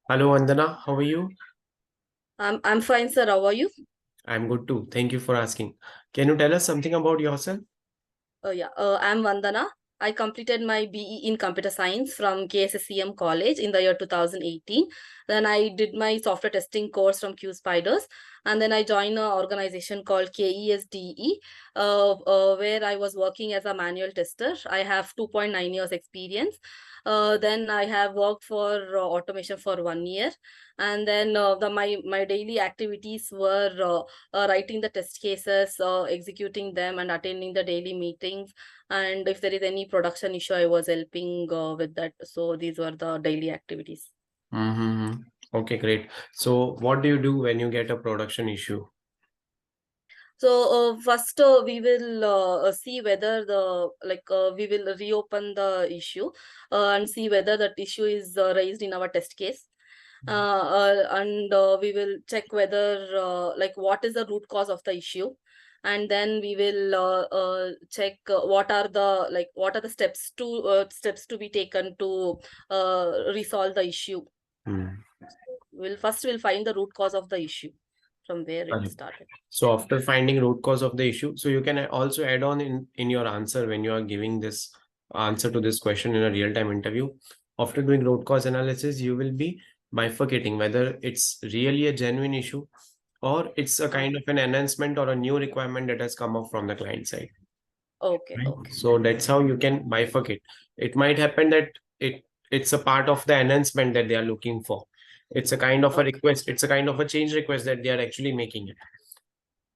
Hello, Vandana. How are you? I'm fine, sir. How are you? I'm good too. Thank you for asking. Can you tell us something about yourself? I'm Vandana. I completed my BE in computer science from KSSCM College in the year 2018. Then I did my software testing course from Q Spiders, and then I joined an organization called KESDE, where I was working as a manual tester. I have 2.9 years experience. Then I have worked for automation for 1 year, and then my daily activities were writing the test cases, executing them, and attending the daily meetings. And if there is any production issue, I was helping with that. So these were the daily activities. Mm-hmm. Okay, great. So, what do you do when you get a production issue? So first we will see whether we will reopen the issue and see whether that issue is raised in our test case. And we will check whether what is the root cause of the issue, and then we will check what are the steps to be taken to resolve the issue. Hmm. We'll find the root cause of the issue from where it Correct. started. So, after finding root cause of the issue, so you can also add on in your answer when you are giving this answer to this question in a real-time interview. After doing root cause analysis, you will be bifurcating whether it's really a genuine issue or it's a Oh, kind of an enhancement or a new requirement that has come up from the client side. okay, Right. okay. So that's how you can bifurcate. It might happen that it's a part of the enhancement that they are looking for. It's a kind of a Okay. request. It's a kind of a change request that they are actually making it.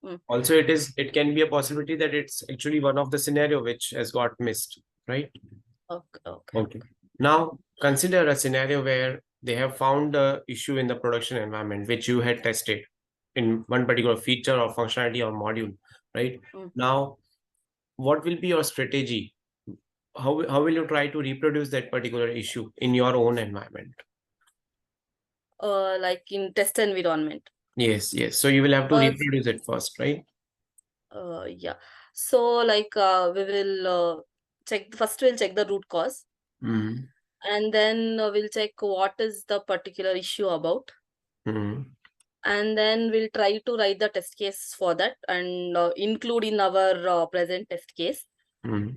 Mm. Also, it can be a possibility that it's actually one of the scenario which has got missed, right? Okay, okay, Okay. Now consider a scenario where they have found a issue in the production environment which you had tested in one particular feature or functionality or module, right? okay. Now, what will be your strategy? How will you try to reproduce that particular issue in your own environment? Like in test environment. Yes, yes. So you will have to Uh, reproduce it first, right? yeah. So we will first we'll check the root cause, Mm-hmm. and then we'll check what is the particular issue about, Mm-hmm. and then we'll try to write the test case for that and include in our present test case, Mm-hmm.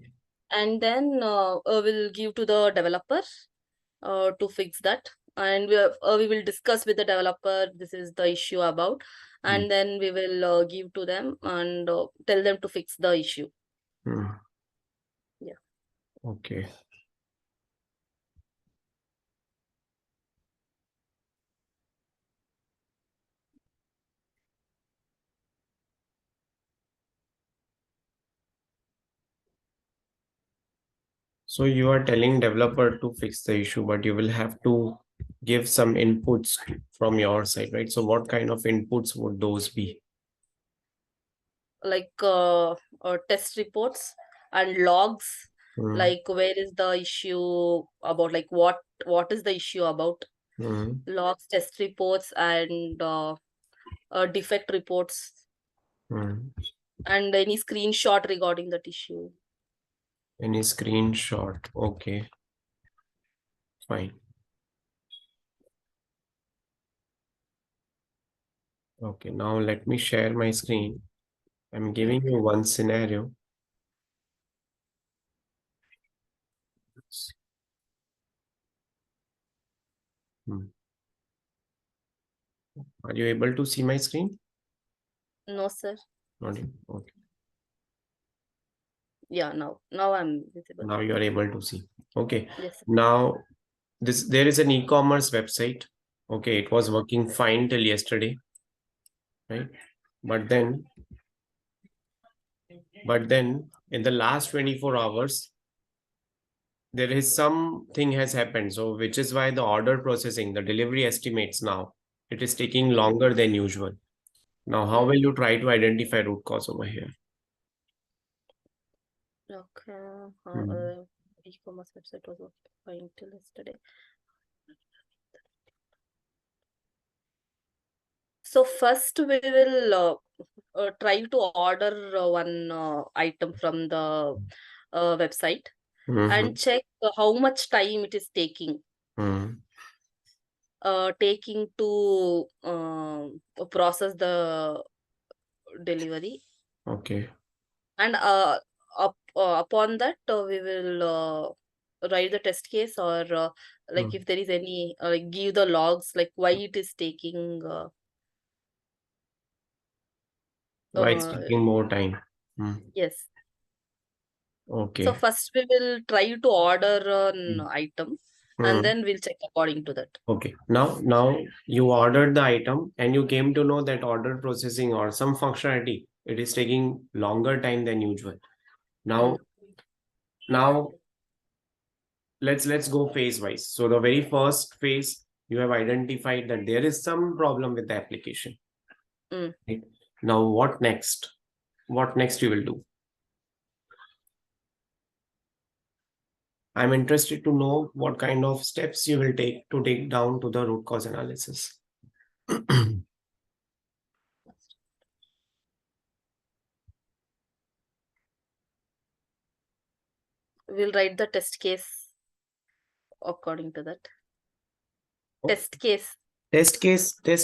and then we'll give to the developer to fix that. And we will discuss with the developer this is the issue about, and then we will give to them and tell them to fix the issue. Mm-hmm. Yeah. Okay. So you are telling developer to fix the issue, but you will have to give some inputs from your side, right? So what kind of inputs would those be? like test reports and logs, Mm-hmm. like where is the issue about, like what is the issue about, Mm-hmm. logs, test reports, and defect reports, Mm-hmm. and any screenshot regarding that issue. Any screenshot? Okay, fine. Okay, now let me share my screen. I'm giving Okay. you one scenario. Hmm. Are you able to see my screen? No, sir. Not yet. Okay. Yeah, now I'm visible. Now you are able to see. Okay. Yes, sir. Now there is an e-commerce website. Okay, it was working fine till yesterday, right? But then, but then in the last 24 hours, there is something has happened. So which is why the order processing, the delivery estimates now, it is taking Mm, longer than usual. Now, how will mm. you try to identify root cause over here? Okay. Hmm. E-commerce website was working fine till yesterday. So first we will try to order one item from the website Mm-hmm. and check how much time it is taking. Mm-hmm. taking to process the delivery. Okay. And upon that, we will write the test case, or like if there is any, like give the logs, like why it is taking. Why it's taking more time? Yes. Okay. So first we will try to order an item, and Hmm. then we'll check according to that. Okay. Now you ordered the item and you came to know that order processing or some functionality, it is taking longer time than usual. Now let's go phase wise. So the very first phase, you have identified that there is some problem with the application. Right? Now what next? What next you will do? I'm interested to know what kind of steps you will take to take down to the root cause analysis. We'll write the test case according to that. Test case. Test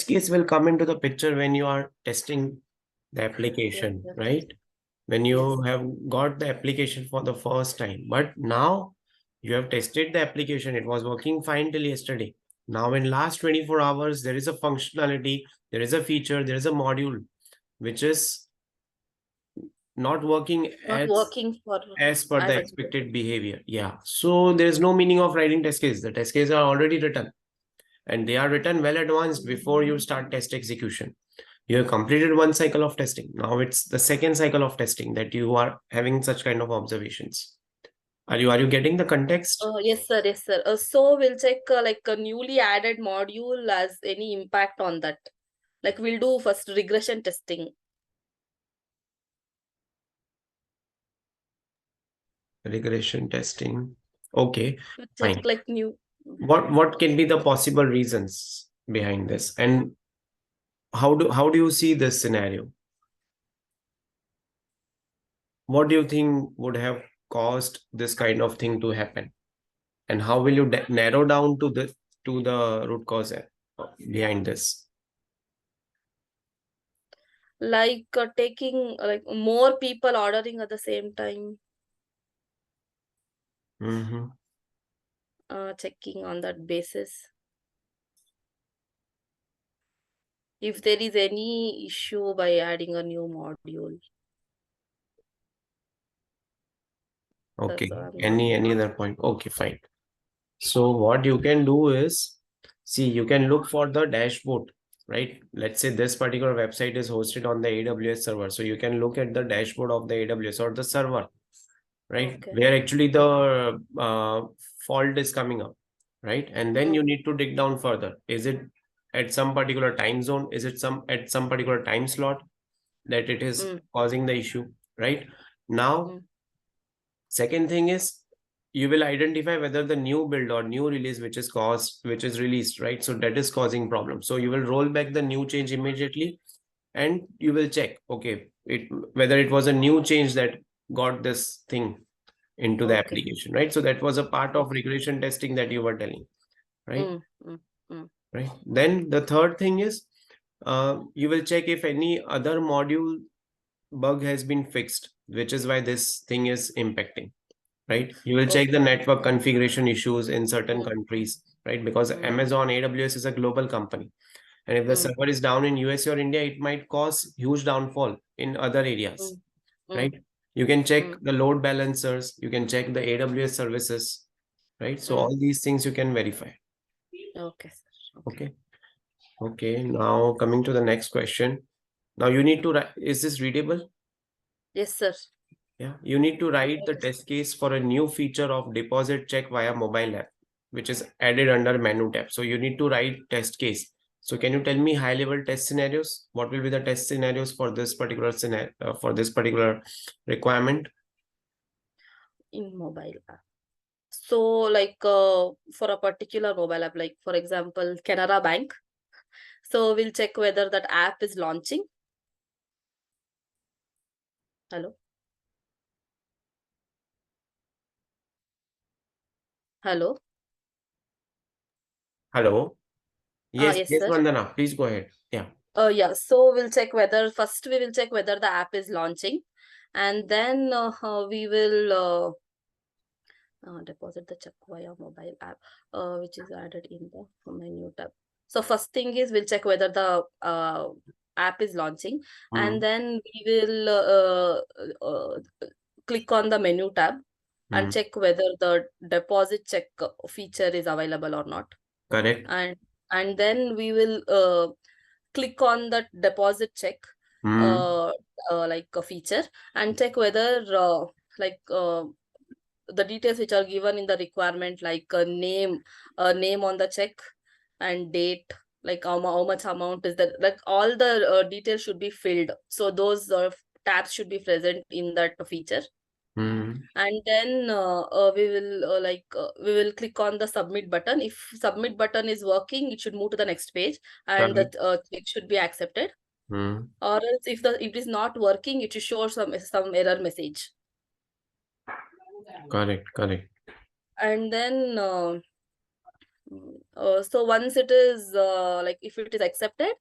case will come into the picture when you are testing the application, Yes. right? When you Yes. have got the application for the first time. But now you have tested the application, it was working fine till yesterday. Now in last 24 hours, there is a functionality, there is a feature, there is a module which is not working Not working for as per as the expected. expected behavior. Yeah. So there is no meaning of writing test cases. The test cases are already written and they are written well advanced before you start test execution. You have completed one cycle of testing. Now it's the second cycle of testing that you are having such kind of observations. Are you getting the context? Yes, sir. Yes, sir. So we'll check like a newly added module as any impact on that. Like we'll do first regression testing. Regression testing. Okay, We'll check fine. like new. What can be the possible reasons behind this? And how do you see this scenario? What do you think would have caused this kind of thing to happen? And how will you narrow down to the root cause behind this? Like taking like more people ordering at the same time, Mm-hmm. checking on that basis. If there is any issue by adding a new module. Okay. That's what I'm Any other point? Okay, fine. So what you can do is, see, you can look for the dashboard, right? Let's say this particular website is hosted on the AWS server. So you can look at the dashboard of the AWS or the server, right? Okay. Where actually the fault is coming up, right? And then you need to dig down further. Is it at some particular time zone? Is it at some particular time slot that it is causing the issue, right? Now, second thing is you will identify whether the new build or new release which is released, right? So that is causing problems. So you will roll back the new change immediately and you will check, okay, whether it was a new change that got this thing into the Okay. application, right? So that was a part of regression testing that you were telling, right? Right. Then the third thing is you will check if any other module bug has been fixed, which is why this thing is impacting, right? You will check the network configuration issues in certain countries, right? Because Amazon AWS is a global company. And if the server is down in US or India, it might cause huge downfall in other areas, right? You can check the load balancers, you can check the AWS services, right? So all these things you can verify. Okay. Okay. Okay. Now coming to the next question. Now you need to write, is this readable? Yes, sir. Yeah. You need to write the test case for a new feature of deposit check via mobile app, which is added under menu tab. So you need to write test case. So can you tell me high level test scenarios? What will be the test scenarios for this particular scenario, for this particular requirement? In mobile app. So like for a particular mobile app, like for example, Canara Bank. So we'll check whether that app is launching. Hello. Hello. Hello. Yes, Yes, yes, sir. Vandana, please go ahead. Yeah. Yeah, so we'll check whether first we will check whether the app is launching, and then we will deposit the check via mobile app, which is added in the menu tab. So first thing is we'll check whether the app is launching, and then we will click on the menu tab and check whether the deposit check feature is available or not. Correct. And then we will click on the deposit check like a feature, and check whether like the details which are given in the requirement, like a name on the check and date, like how much amount is that, like all the details should be filled. So those tabs should be present in that feature. And then we will click on the submit button. If submit button is working, it should move to the next page, and Correct. the check should be accepted. Or else if it is not working, it should show some error message. Correct. Correct. And then so once it is like if it is accepted,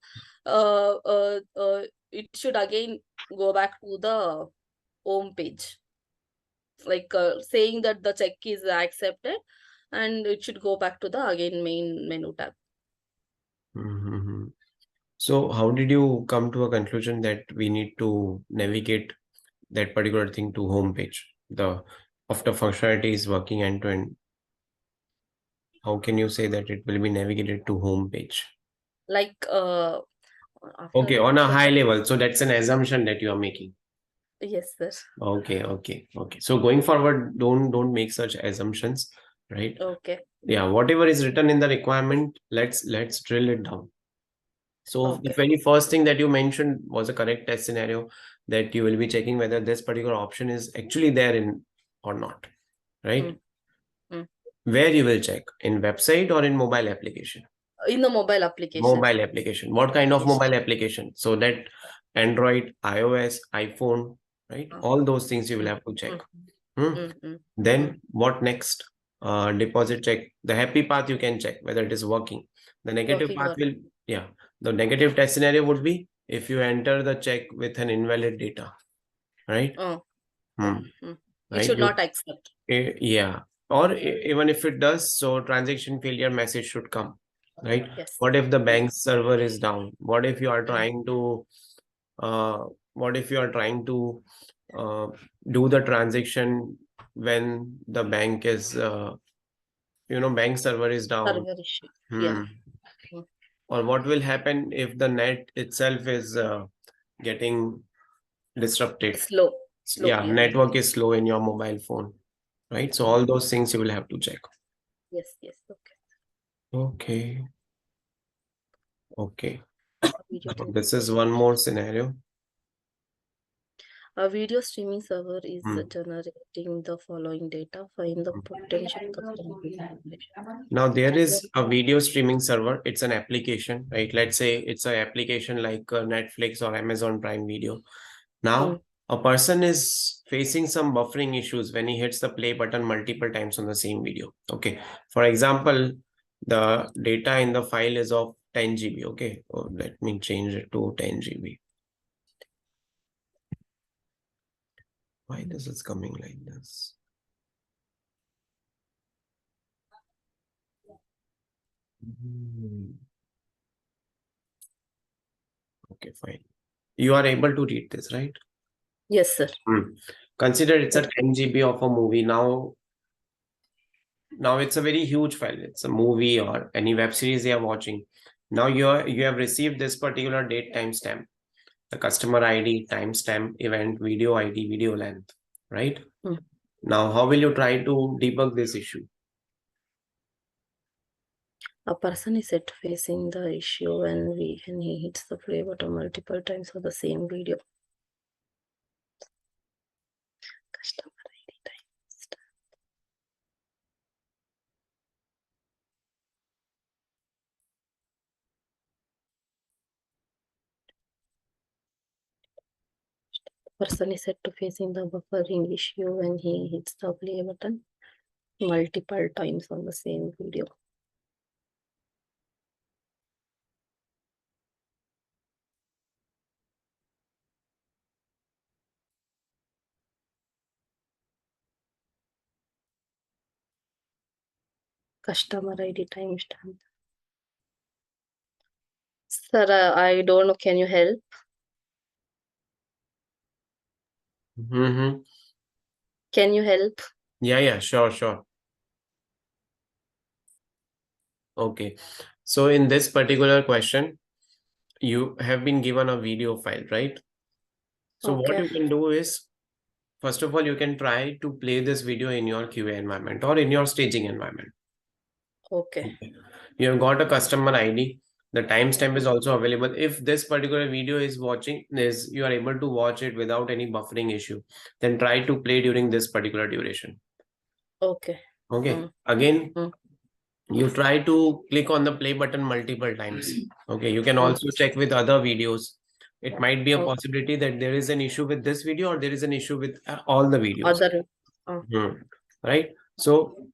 it should again go back to the home page, like saying that the check is accepted, and it should go back to the again main menu tab. So how did you come to a conclusion that we need to navigate that particular thing to home page? The after functionality is working end to end, how can you say that it will be navigated to home page? Like Okay, after on a high level. So that's an assumption that you are making. yes, sir. Okay. So going forward, don't make such assumptions, right? Okay. Yeah, whatever is written in the requirement, let's drill it down. So the very first thing that you mentioned was a correct test scenario, that you will be checking whether this particular option is actually there in or not, right? Where you will check, in website or in mobile application? In the mobile application. Mobile application. What kind of mobile application? So that Android, iOS, iPhone, right? All those things you will have to check. Then what next? Deposit check. The happy path you can check whether it is working. The negative path will, the negative test scenario would be if you enter the check with an invalid data, right? It should not accept. Yeah. Or even if it does, so transaction failure message should come, right? Yes. What if the bank server is down? What if you are trying to do the transaction when the bank is bank server is down? Server issue. Yeah. Or what will happen if the net itself is getting disrupted? Slow. Yeah, network is slow in your mobile phone, right? So all those things you will have to check. Yes. Okay. This is one more scenario. A video streaming server is generating the following data. Find the potential customer population. Now there is a video streaming server. It's an application, right? Let's say it's an application like Netflix or Amazon Prime Video. Now a person is facing some buffering issues when he hits the play button multiple times on the same video. Okay. For example, the data in the file is of 10 GB. Okay. Oh, let me change it to 10 GB. Why this is coming like this? Okay, fine. You are able to read this, right? Yes, sir. Consider it's a 10 GB of a movie. Now it's a very huge file. It's a movie or any web series you are watching. Now you have received this particular date timestamp, the customer ID, timestamp, event, video ID, video length, right? Now, how will you try to debug this issue? A person is set facing the issue when he hits the play button multiple times for the same video. Customer ID timestamp. Person is set to facing the buffering issue when he hits the play button multiple times on the same video. Customer ID timestamp. Sir, I don't know. Can you help? Mm-hmm. Can you help? Yeah, sure. Okay. So in this particular question, you have been given a video file, right? So what Okay. you can do is, first of all, you can try to play this video in your QA environment or in your staging environment. Okay. Okay. You have got a customer ID. The timestamp is also available. If this particular video is you are able to watch it without any buffering issue, then try to play during this particular duration. Okay. Okay. Again, Mm. you try to click on the play button multiple times. Okay. You can also check with other videos. It might be a Okay. possibility that there is an issue with this video or there is an issue with all the videos. Other. Right. So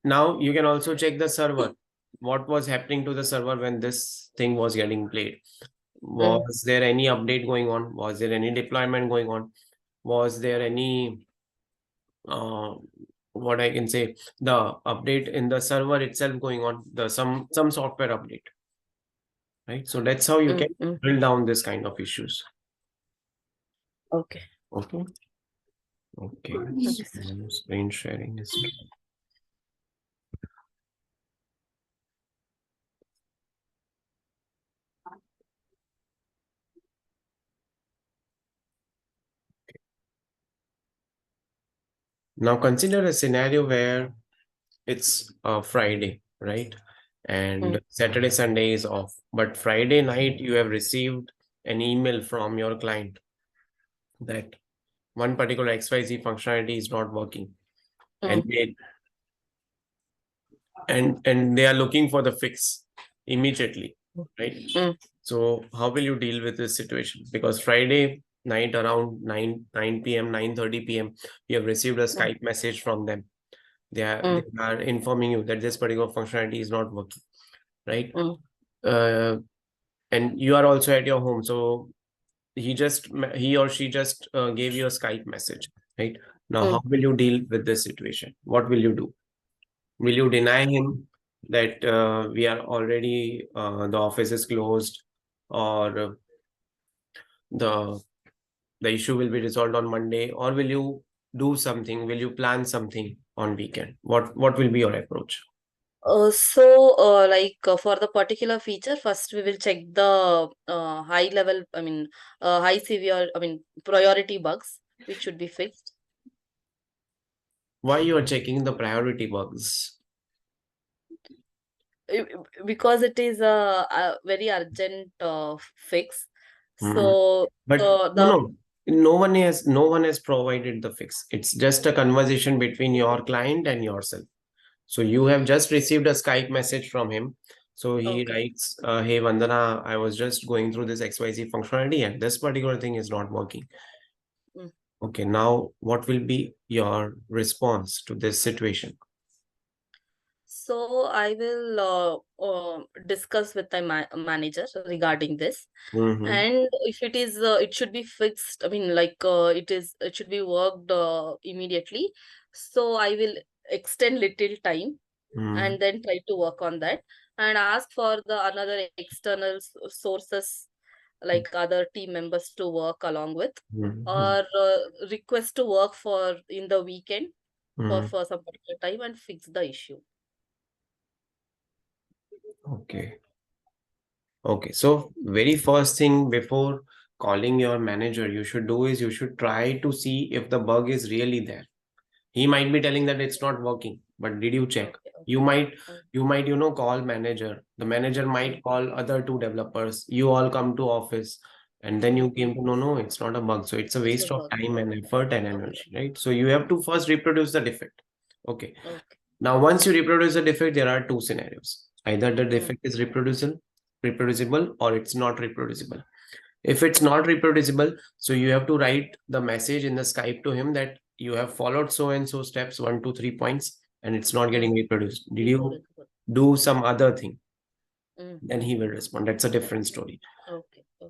now you can also check the server. What was happening to the server when this thing was getting played? Was there any update going on? Was there any deployment going on? Was there any what I can say, the update in the server itself going on, the some software update, right? So that's how you can drill down this kind of issues. Okay. Okay. Okay, sir. Screen sharing is. Now consider a scenario where it's Friday, right? And Saturday, Sunday is off. But Friday night, you have received an email from your client that one particular XYZ functionality is not working. And they are looking for the fix immediately, right? So how will you deal with this situation? Because Friday night around 9 p.m., 9:30 p.m., you have received a Skype message from them. They are informing you that this particular functionality is not working, right? And you are also at your home. So he or she just gave you a Skype message, right? Now, how will you deal with this situation? What will you do? Will you deny him that we are already the office is closed, or the issue will be resolved on Monday, or will you do something? Will you plan something on weekend? What will be your approach? For the particular feature, first we will check the high level, high severe, priority bugs, which should be fixed. Why you are checking the priority bugs? Because it is a very urgent fix. So But no one has provided the fix. It's just a conversation between your client and yourself. So you have just received a Skype message from him. So he writes, "Hey Vandana, I was just going through this XYZ functionality and this particular thing is not working." Okay, now what will be your response to this situation? So I will discuss with my manager regarding this, and if it is, it should be fixed. It should be worked immediately. So I will extend little time and then try to work on that and ask for the another external sources like other team members to work along with, or request to work for in the weekend for some particular time and fix the issue. Okay, so very first thing before calling your manager, you should do is you should try to see if the bug is really there. He might be telling that it's not working, but did you check? You might call manager. The manager might call other two developers. You all come to office, and then you came to know, no, it's not a bug. So it's a waste of time and effort and energy, right? So you have to first reproduce the defect. Okay. Now, once you reproduce the defect, there are two scenarios. Either the defect is reproducible, or it's not reproducible. If it's not reproducible, so you have to write the message in the Skype to him that you have followed so and so steps, 1, 2, 3 points, and it's not getting reproduced. Did you do some other thing? Then he will respond. That's a different story.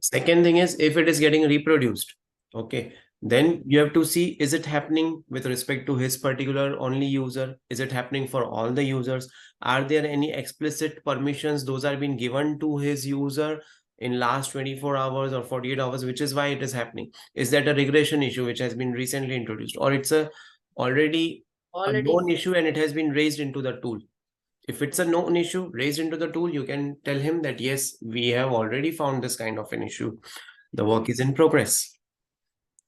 Second thing is, if it is getting reproduced, okay, Then you have to see, is it happening with respect to his particular only user? Is it happening for all the users? Are there any explicit permissions those are being given to his user in last 24 hours or 48 hours, which is why it is happening? Is that a regression issue which has been recently introduced, or it's a already a known issue and it has been raised into the tool? If it's a known issue raised into the tool, you can tell him that, yes, we have already found this kind of an issue. The work is in progress.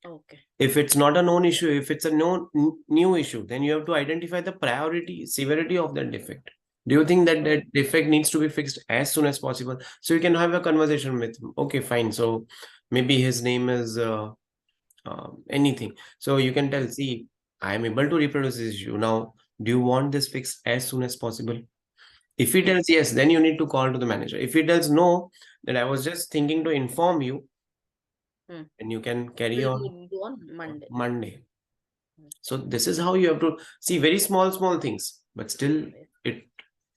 Okay. If it's not a known issue, if it's a new issue, then you have to identify the priority, severity of that defect. Do you think that that defect needs to be fixed as soon as possible? So you can have a conversation with him. Okay, fine. So maybe his name is anything. So you can tell, see, I am able to reproduce this issue. Now, do you want this fixed as soon as possible? If he tells yes, then you need to call to the manager. If he tells no, then I was just thinking to inform you, and you can carry on Do on Monday. Monday. So this is how you have to see very small things, but still it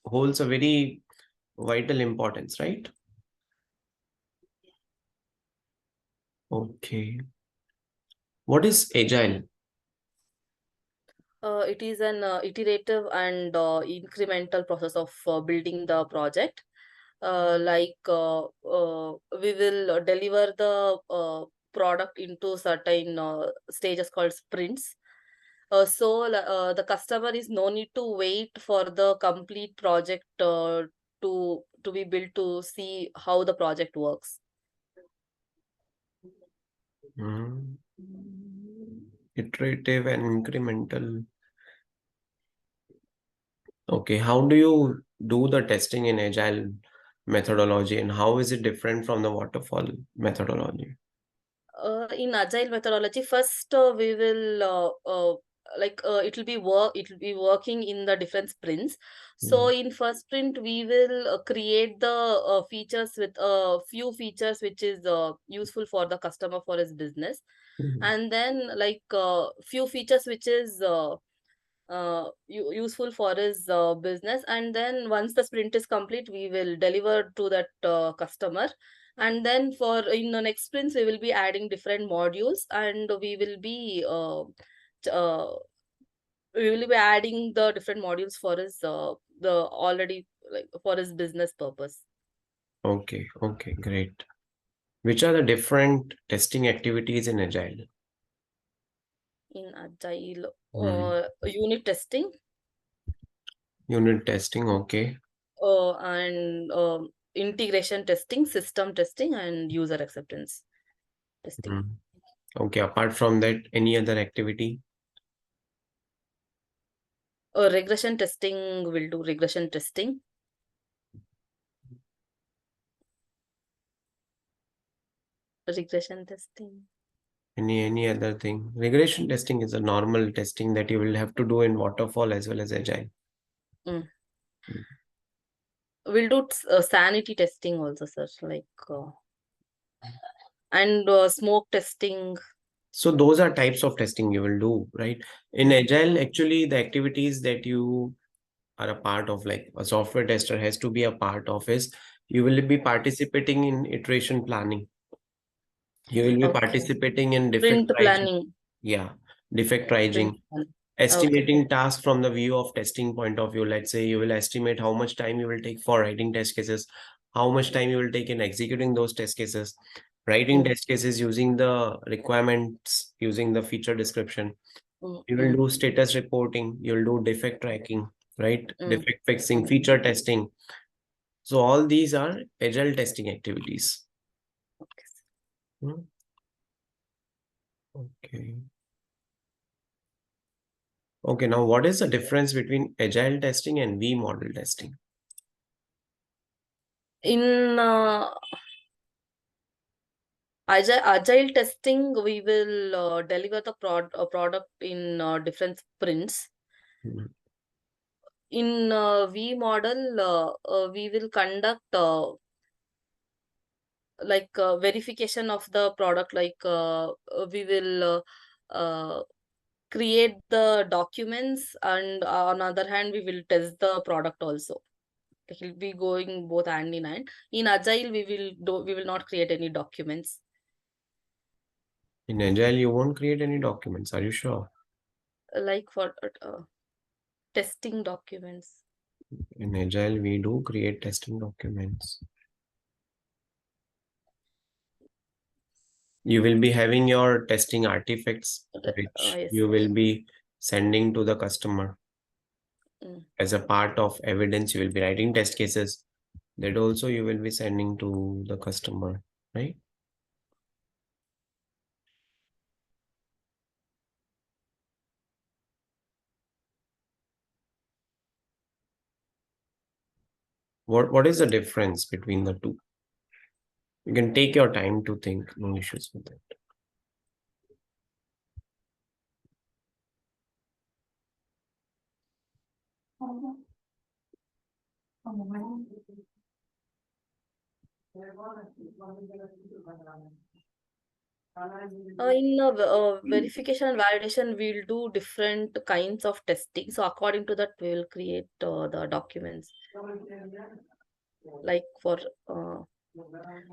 holds a very vital importance, right? Okay. What is Agile? It is an iterative and incremental process of building the project. We will deliver the product into certain stages called sprints. The customer is no need to wait for the complete project to be built to see how the project works. Iterative and incremental. Okay, how do you do the testing in Agile methodology, and how is it different from the waterfall methodology? In Agile methodology, first we will it will be working in the different sprints. So in first sprint we will create the features with a few features which is useful for the customer for his business, and then few features which is useful for his business, and then once the sprint is complete we will deliver to that customer, and then for in the next sprints we will be adding different modules, and uh, we will be adding the different modules for his the already like for his business purpose. Okay, great. Which are the different testing activities in Agile? In Agile, Hmm. unit testing, Unit testing, okay. and integration testing, system testing, and user acceptance testing. Hmm. Okay, apart from that, any other activity? Regression testing will do regression testing. Regression testing. Any other thing? Regression testing is a normal testing that you will have to do in waterfall as well as Agile. Mm. We'll do sanity testing also, sir. And smoke testing. So those are types of testing you will do, right? In Agile, actually, the activities that you are a part of, like a software tester has to be a part of, is you will be participating in iteration planning. You will be Okay. participating in defect Sprint triaging. planning. Yeah, defect Sprint triaging. planning. Estimating tasks from the view of testing point of view. Let's say you will estimate how much time you will take for writing test cases, how much time you will take in executing those test cases, writing test cases using the requirements, using the feature description. You will do status reporting, you'll do defect tracking, right? Defect fixing, feature testing. So all these are agile testing activities. Okay. Okay, now what is the difference between agile testing and V model testing? In agile testing, we will deliver the product in different sprints. In V model, we will conduct verification of the product. We will create the documents, and on the other hand, we will test the product also. It will be going both hand in hand. In Agile, we will not create any documents. In Agile, you won't create any documents. Are you sure? Like for testing documents. In Agile, we do create testing documents. You will be having your testing artifacts, which Yes. you will be sending to the customer. As a part of evidence, you will be writing test cases that also you will be sending to the customer, right? What is the difference between the two? You can take your time to think, no issues with it. In verification and validation, we'll do different kinds of testing. So according to that, we will create the documents. Like for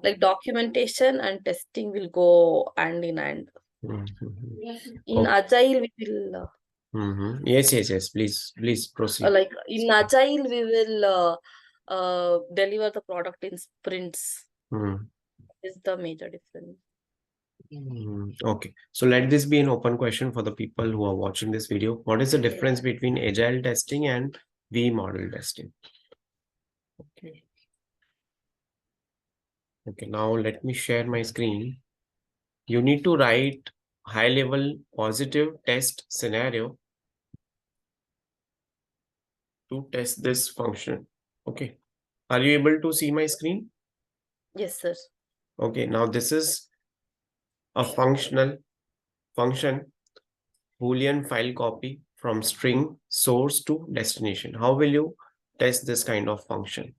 like documentation and testing will go hand in hand. In Okay. Agile, we will Yes. Please proceed. like in Agile, we will deliver the product in sprints. Is the major difference. Okay, so let this be an open question for the people who are watching this video. What is the difference between agile testing and V model testing? Okay. Okay, now let me share my screen. You need to write high level positive test scenario to test this function. Okay. Are you able to see my screen? Yes, sir. Okay, now this is a function Boolean file copy from string source to destination. How will you test this kind of function?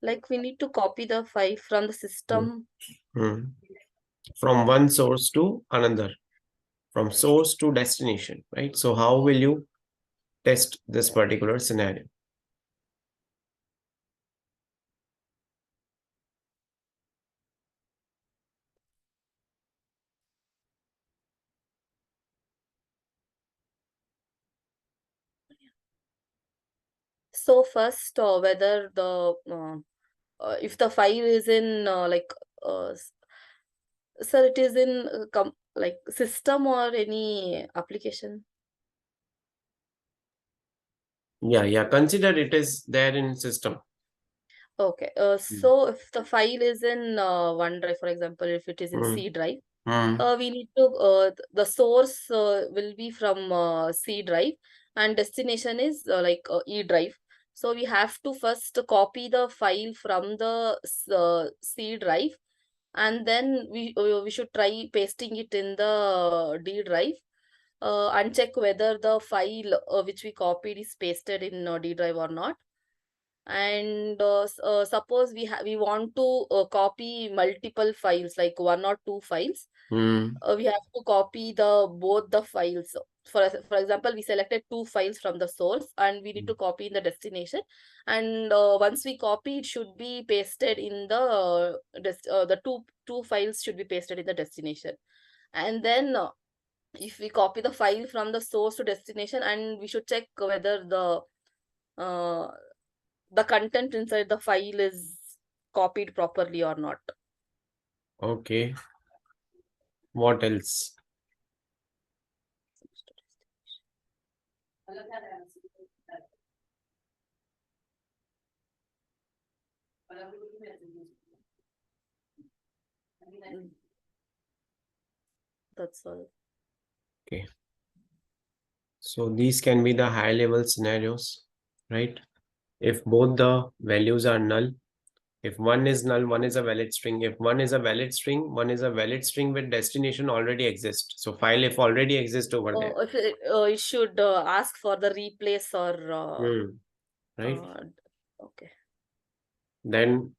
Like we need to copy the file from the system. From one source to another, from source to destination, right? So how will you test this particular scenario? So first, whether the if the file is in sir, it is in like system or any application. Yeah. Consider it is there in system. Okay. So if the file is in OneDrive, for example, if it is in C drive, we need to the source will be from C drive and destination is E drive. So we have to first copy the file from the C drive, and then we should try pasting it in the D drive and check whether the file which we copied is pasted in D drive or not. And suppose we want to copy multiple files, like one or two files. We have to copy both the files. For example, we selected two files from the source and we need to copy in the destination, and once we copy, it should be pasted in the two files should be pasted in the destination. And then if we copy the file from the source to destination, and we should check whether uh, the content inside the file is copied properly or not. Okay. What else? That's all. Okay. So these can be the high level scenarios, right? If both the values are null, if one is null, one is a valid string. If one is a valid string, one is a valid string with destination already exists. So file if already exists over there. If it should ask for the replace or right? Okay. Then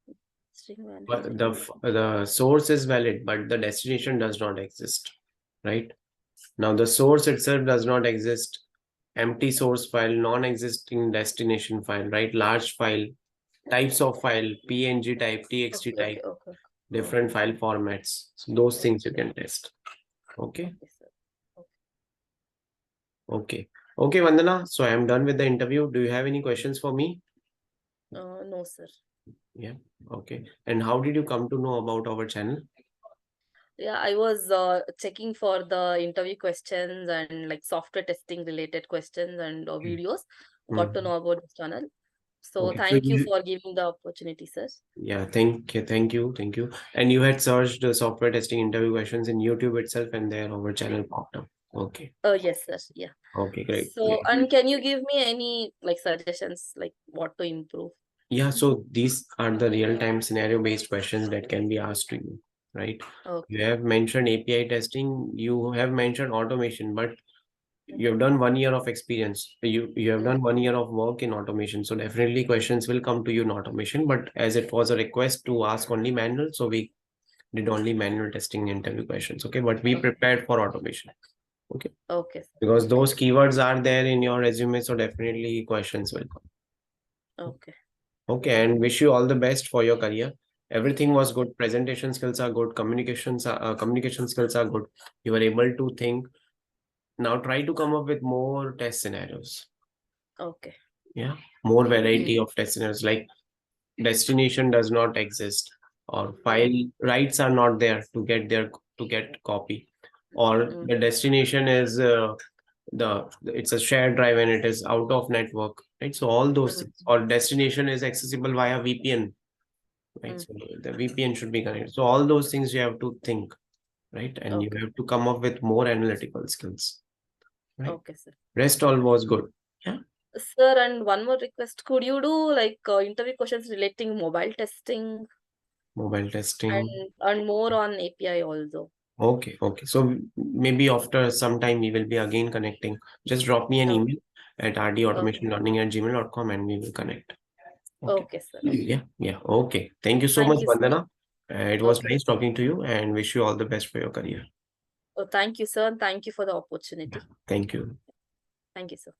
String but value. the source is valid, but the destination does not exist, right? Now the source itself does not exist. Empty source file, non-existing destination file, right? Large file. types of file, PNG type, TXT Okay, type, okay, okay. different file formats. So those things you can test. Okay. Okay, sir. Okay. Okay, Vandana. So I am done with the interview. Do you have any questions for me? No, sir. Yeah. Okay. And how did you come to know about our channel? Yeah, I was checking for the interview questions and like software testing related questions and videos. Got to Mhm. know about this channel. So Okay. So thank you for giving the opportunity, sir. yeah, thank you. And you had searched the software testing interview questions in YouTube itself, and there our channel popped up. Okay. Oh, yes, sir. Yeah. Okay, great. So, and can you give me any like suggestions, like what to improve? Yeah, so these are the real-time scenario-based questions that can be asked to you, right? Okay. You have mentioned API testing, you have mentioned automation, but you have done 1 year of experience. You have done 1 year of work in automation. So definitely questions will come to you in automation. But as it was a request to ask only manual, so we did only manual testing interview questions. Okay, but we prepared for automation. Okay. Okay, sir. Because those keywords are there in your resume, so definitely questions will come. Okay. Okay, and wish you all the best for your career. Everything was good. Presentation skills are good. Communication skills are good. You were able to think. Now try to come up with more test scenarios. Okay. Yeah, more variety of test scenarios. Like destination does not exist, or file rights are not there to get copy, or the destination is it's a shared drive and it is out of network, right? So all those things, or destination is accessible via VPN, right? So the VPN should be connected. So all those things you have to think, right? And you Okay. have to come up with more analytical skills, right? Okay, sir. Rest all was good. Yeah. Sir, and one more request. Could you do like interview questions relating mobile testing Mobile testing. and more on API also? Okay, okay. So maybe after some time we will be again connecting. Just drop me an Okay. email at rdautomationlearning@gmail.com and we will connect. Okay. Okay, sir. Yeah. Okay. Thank you so much, Thank you, sir. Vandana. It was Okay. nice talking to you and wish you all the best for your career. Oh, thank you, sir. And thank you for the opportunity. Thank you. Thank you, sir.